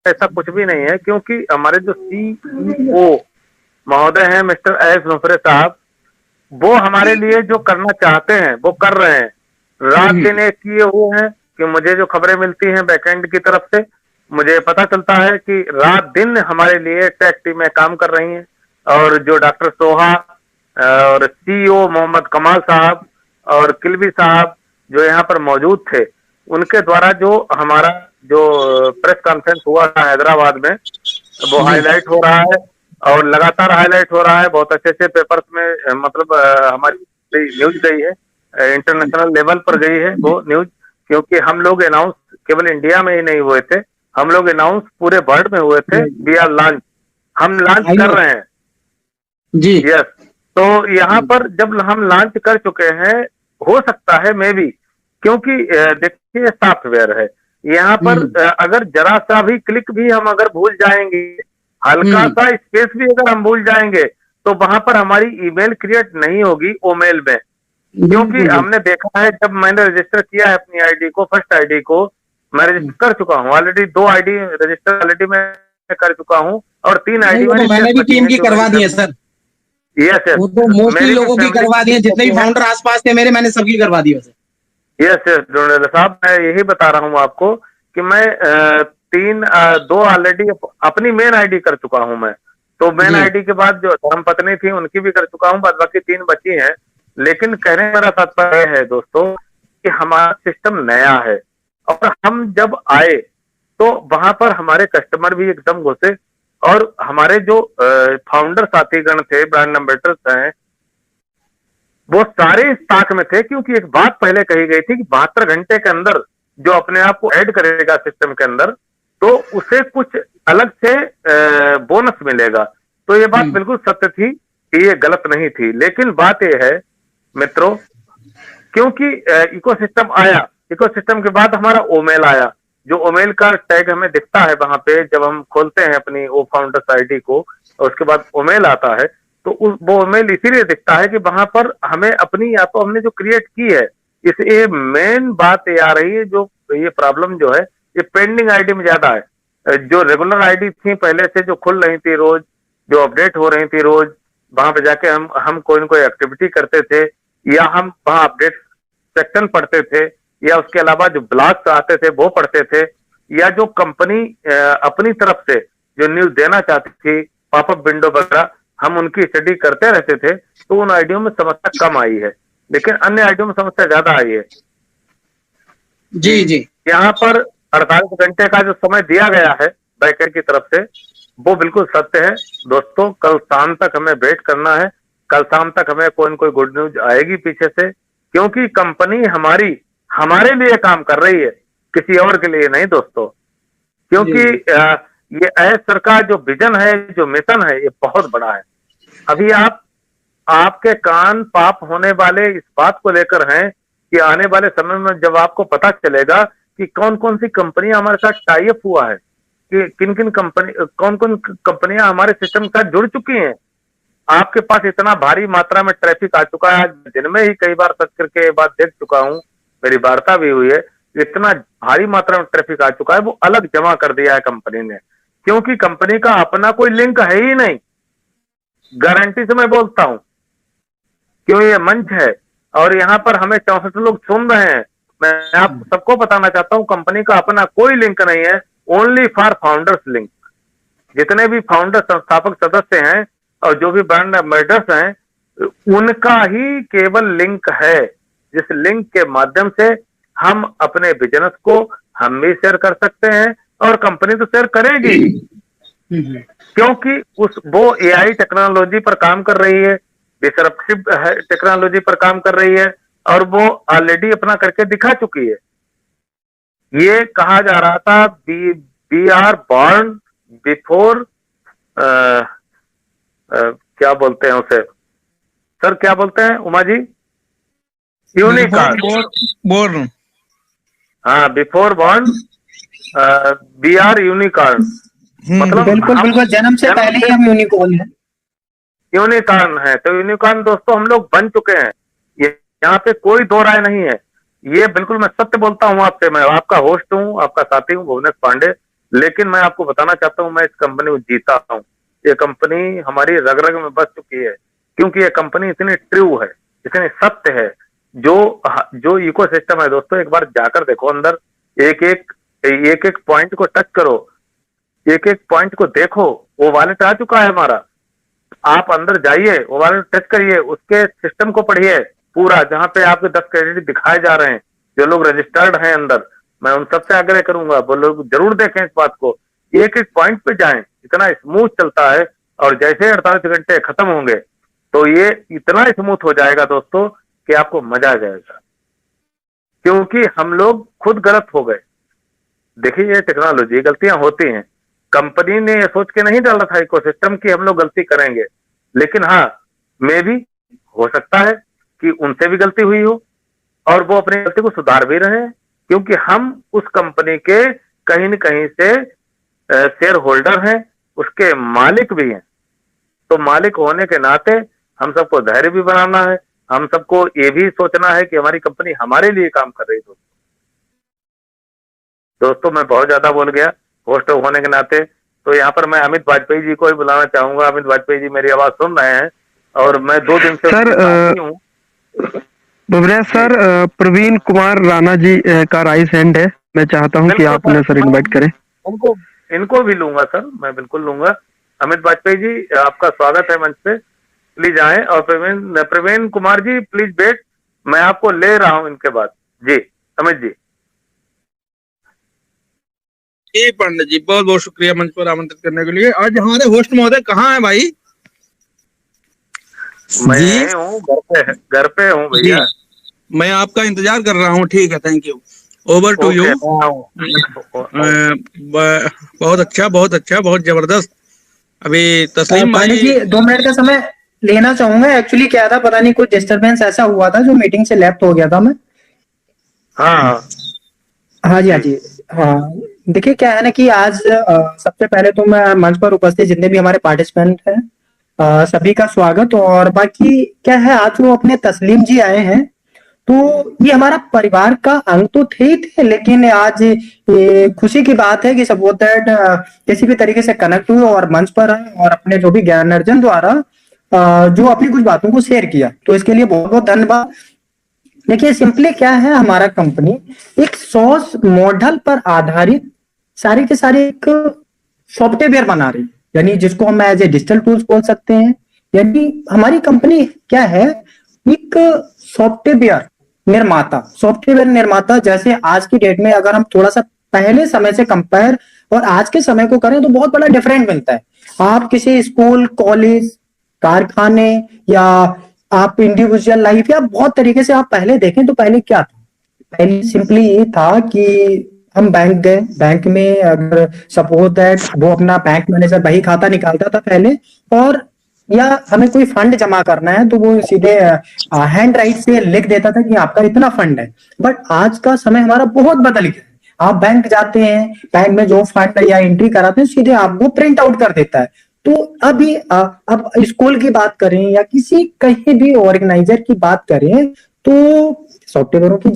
ऐसा कुछ भी नहीं है, क्योंकि हमारे जो CEO महोदय हैं मिस्टर एस नुफरे साहब, वो हमारे लिए जो करना चाहते हैं वो कर रहे हैं। रात दिन एक किए हुए हैं कि मुझे जो खबरें मिलती हैं बैकएंड की तरफ से, मुझे पता चलता है कि रात दिन हमारे लिए टेक टीमें काम कर रही हैं। और जो डॉक्टर सोहा और CEO मोहम्मद कमाल साहब और किलवी साहब जो यहाँ पर मौजूद थे, उनके द्वारा जो हमारा जो प्रेस कॉन्फ्रेंस हुआ था हैदराबाद में, वो जी हाईलाइट हो रहा है और लगातार हाईलाइट हो रहा है। बहुत अच्छे अच्छे पेपर्स में मतलब हमारी न्यूज गई है, इंटरनेशनल लेवल पर गई है वो न्यूज, क्योंकि हम लोग अनाउंस केवल इंडिया में ही नहीं हुए थे, हम लोग अनाउंस पूरे वर्ल्ड में हुए थे। वी आर लॉन्च, हम लॉन्च आई कर नो रहे हैं। जी। यस, तो यहाँ पर जब हम लॉन्च कर चुके हैं, हो सकता है मे बी, क्योंकि देखिए सॉफ्टवेयर है यहाँ पर, अगर जरा सा भी क्लिक भी हम अगर भूल जाएंगे, हल्का सा स्पेस भी अगर हम भूल जाएंगे, तो वहां पर हमारी ईमेल क्रिएट नहीं होगी ओमेल में। क्योंकि बिल्कुल हमने देखा है, जब मैंने रजिस्टर किया है अपनी आईडी को, फर्स्ट आईडी को मैं रजिस्टर कर चुका हूँ ऑलरेडी, 2 आईडी रजिस्टर ऑलरेडी मैं कर चुका हूँ, और 3 नहीं, आईडी वो तो मेरी शेष मैंने भी बची टीम हैं की जो मेरी करवा दी है सर। यस यस, वो तो मोस्टली मेरी भी लोगों की फैमिली करवा दी है, जितने भी है। फाउंडर आसपास थे मेरे, मैंने सबकी करवा दी वैसे। यस यस जोनेल साहब, मैं यही बता रहा हूँ आपको कि मैं 2 ऑलरेडी अपनी मेन आईडी कर चुका हूँ मैं। तो मेन जी आईडी के बाद जो धर्मपत्नी थी उनकी भी कर चुका हूँ, बाद बाकी 3 बची हैं। लेकिन कहने का मेरा तात्पर्य है दोस्तों कि हमारा सिस्टम नया है, और हम जब आए तो वहां पर हमारे कस्टमर भी एकदम घुसे, और हमारे जो फाउंडर साथीगण थे, ब्रांड एम्बेसडर्स हैं, वो सारे इस ताक में थे। क्योंकि एक बात पहले कही गई थी कि 72 घंटे के अंदर जो अपने आप को ऐड करेगा सिस्टम के अंदर, तो उसे कुछ अलग से बोनस मिलेगा। तो ये बात बिल्कुल सत्य थी कि ये गलत नहीं थी। लेकिन बात ये है मित्रों, क्योंकि इकोसिस्टम आया, इकोसिस्टम के बाद हमारा ओमेल आया, जो ओमेल का टैग हमें दिखता है वहां पे जब हम खोलते हैं अपनी वो फाउंडर्स आईडी को, और उसके बाद ओमेल आता है, तो वो ओमेल इसीलिए दिखता है कि वहां पर हमें अपनी, या तो हमने जो क्रिएट की है, इस ये मेन बात ये आ रही है, जो ये प्रॉब्लम जो है ये पेंडिंग आईडी में ज्यादा है। जो रेगुलर आईडी थी पहले से, जो खुल रही थी रोज, जो अपडेट हो रही थी रोज, वहां पे जाके हम कोई न कोई एक्टिविटी करते थे, या हम वहां अपडेट सेक्शन पढ़ते थे, या उसके अलावा जो ब्लॉग्स आते थे वो पढ़ते थे, या जो कंपनी अपनी तरफ से जो न्यूज देना चाहती थी, पॉपअप विंडो वगैरह, हम उनकी स्टडी करते रहते थे। तो उन आईडियो में समस्या कम आई है, लेकिन अन्य आईडियो में समस्या ज्यादा आई है जी कि जी यहाँ पर 48 घंटे का जो समय दिया गया है बैकएंड की तरफ से, वो बिल्कुल सत्य है दोस्तों। कल शाम तक हमें वेट करना है, कल शाम तक हमें कोई न कोई गुड न्यूज आएगी पीछे से, क्योंकि कंपनी हमारी हमारे लिए काम कर रही है, किसी और के लिए नहीं दोस्तों। जी क्योंकि जी ये एस सर का जो विजन है, जो मिशन है, ये बहुत बड़ा है। अभी आपके कान पाप होने वाले इस बात को लेकर हैं कि आने वाले समय में जब आपको पता चलेगा कि कौन कौन सी कंपनियां हमारे साथ टाई अप हुआ है, कि किन किन कंपनी, कौन कौन कंपनियां हमारे सिस्टम के साथ जुड़ चुकी हैं। आपके पास इतना भारी मात्रा में ट्रैफिक आ चुका है, आज दिन में ही कई बार सर्च करके ये बात देख चुका हूं, मेरी वार्ता भी हुई है, इतना भारी मात्रा में ट्रैफिक आ चुका है, वो अलग जमा कर दिया है कंपनी ने। क्योंकि कंपनी का अपना कोई लिंक है ही नहीं, गारंटी से मैं बोलता हूं, क्यों ये मंच है और यहाँ पर हमें 64 लोग सुन रहे हैं। मैं आप सबको बताना चाहता हूं, कंपनी का अपना कोई लिंक नहीं है, ओनली फॉर फाउंडर्स लिंक। जितने भी फाउंडर संस्थापक सदस्य हैं और जो भी ब्रांड एम्बेसडर्स हैं, उनका ही केवल लिंक है, जिस लिंक के माध्यम से हम अपने बिजनेस को हम भी शेयर कर सकते हैं, और कंपनी तो शेयर करेगी ही, क्योंकि वो एआई टेक्नोलॉजी पर काम कर रही है, डिसरप्टिव टेक्नोलॉजी पर काम कर रही है, और वो ऑलरेडी अपना करके दिखा चुकी है। ये कहा जा रहा था वी आर बॉर्न बिफोर, क्या बोलते हैं उसे सर, क्या बोलते हैं उमा जी, यूनिकॉर्न। बोर्न। हाँ, before born we are unicorn, मतलब बिल्कुल हम बिल्कुल, जन्म से पहले ही हम यूनिकॉर्न हैं। यूनिकॉर्न है। तो यूनिकॉर्न दोस्तों हम लोग बन चुके हैं, ये यहाँ पे कोई दो राय नहीं है। ये बिल्कुल मैं सत्य बोलता हूँ आपसे, मैं आपका होस्ट हूँ, आपका साथी हूँ भुवनेश पांडे। लेकिन मैं आपको बताना चाहता हूं, मैं इस कंपनी को जीता हूं। ये कंपनी हमारी रग रग में बस चुकी है, क्योंकि ये कंपनी इतनी ट्रू है, इतनी सत्य है। जो इकोसिस्टम है दोस्तों, एक बार जाकर देखो अंदर, एक एक पॉइंट को टच करो, एक एक पॉइंट को देखो। वो वॉलेट आ चुका है हमारा, आप अंदर जाइए, वो वॉलेट टच करिए, उसके सिस्टम को पढ़िए पूरा, जहां पे आपके 10 क्रेडिट दिखाए जा रहे हैं। जो लोग रजिस्टर्ड हैं अंदर, मैं उन सबसे आग्रह करूंगा, वो लोग जरूर देखें इस बात को, एक एक पॉइंट पे जाएं। इतना स्मूथ चलता है, और जैसे 48 घंटे खत्म होंगे तो ये इतना स्मूथ हो जाएगा दोस्तों कि आपको मजा आ जाएगा, क्योंकि हम लोग खुद गलत हो गए। देखिए, ये टेक्नोलॉजी, गलतियां होती हैं। कंपनी ने ये सोच के नहीं डाला था इकोसिस्टम की हम लोग गलती करेंगे, लेकिन हाँ, मे भी हो सकता है कि उनसे भी गलती हुई हो और वो अपनी गलती को सुधार भी रहे हैं, क्योंकि हम उस कंपनी के कहीं न कहीं से शेयर होल्डर हैं, उसके मालिक भी हैं। तो मालिक होने के नाते हम सबको धैर्य भी बनाना है, हम सबको ये भी सोचना है कि हमारी कंपनी हमारे लिए काम कर रही है। दोस्तों, मैं बहुत ज्यादा बोल गया होस्ट होने के नाते, तो यहाँ पर मैं अमित वाजपेयी जी को ही बुलाना चाहूंगा। अमित वाजपेयी जी मेरी आवाज सुन रहे हैं, और मैं 2 दिन से सर हूँ। बुबरा सर, प्रवीण कुमार राणा जी का राइस हैंड है, मैं चाहता हूं कि आप उन्हें सर इनवाइट करें। इनको भी लूंगा सर, मैं बिल्कुल लूंगा। अमित वाजपेयी जी, आपका स्वागत है मंच पे, प्लीज आए। और प्रवीण कुमार जी, प्लीज वेट, मैं आपको ले रहा हूं इनके बाद। जी अमित जी। जी पंडित जी, बहुत बहुत शुक्रिया मंच पर आमंत्रित करने के लिए। आज हमारे होस्ट महोदय कहाँ हैं भाई? मैं हूँ घर पे हूँ भैया। मैं आपका इंतजार कर रहा हूँ। ठीक है, thank you, over to you. बहुत अच्छा, बहुत अच्छा, बहुत जबरदस्त। अभी तस्लीम भाई जी 2 मिनट का समय लेना चाहूंगा। एक्चुअली क्या था, पता नहीं कुछ डिस्टरबेंस ऐसा हुआ था, जो मीटिंग से लेफ्ट हो गया था मैं। हाँ हाँ जी, हाँ जी, हाँ। देखिए क्या है ना कि आज सबसे पहले तो मैं मंच पर उपस्थित जितने भी हमारे पार्टिसिपेंट हैं, सभी का स्वागत। और बाकी क्या है, आज वो अपने तस्लीम जी आए हैं, तो ये हमारा परिवार का अंग तो थे ही थे, लेकिन आज ये खुशी की बात है कि सपोज दैट किसी भी तरीके से कनेक्ट हुए और मंच पर आए और अपने जो भी ज्ञान अर्जन द्वारा जो अपनी कुछ बातों को शेयर किया, तो इसके लिए बहुत बहुत धन्यवाद। देखिए सिंपली क्या है, हमारा कंपनी एक सॉस मॉडल पर आधारित सारी के सारे एक सॉफ्टवेयर बना रही है, यानी जिसको हम एज ए डिजिटल टूल्स बोल सकते हैं। यानी हमारी कंपनी क्या है, एक सॉफ्टवेयर निर्माता। जैसे आज की डेट में अगर हम थोड़ा सा पहले समय से कंपेयर और आज के समय को करें, तो बहुत बड़ा डिफरेंट मिलता है। आप किसी स्कूल, कॉलेज, कारखाने, या आप इंडिविजुअल लाइफ, या बहुत तरीके से आप पहले देखें तो पहले क्या था, पहले सिंपली ये था कि हम बैंक गए, बैंक में अगर सपोज दैट वो अपना बैंक मैनेजर बही खाता निकालता था पहले, और या हमें कोई फंड जमा करना है तो वो सीधे हैंड राइट से लिख देता था कि आपका इतना फंड है। बट आज का समय हमारा बहुत बदल गया। आप बैंक जाते हैं, बैंक में जो फंड या एंट्री कराते हैं, सीधे आपको प्रिंट आउट कर देता है। तो अभी अब स्कूल की बात करें या किसी कहीं भी ऑर्गेनाइजर की बात करें, तो सॉफ्टवेयरों की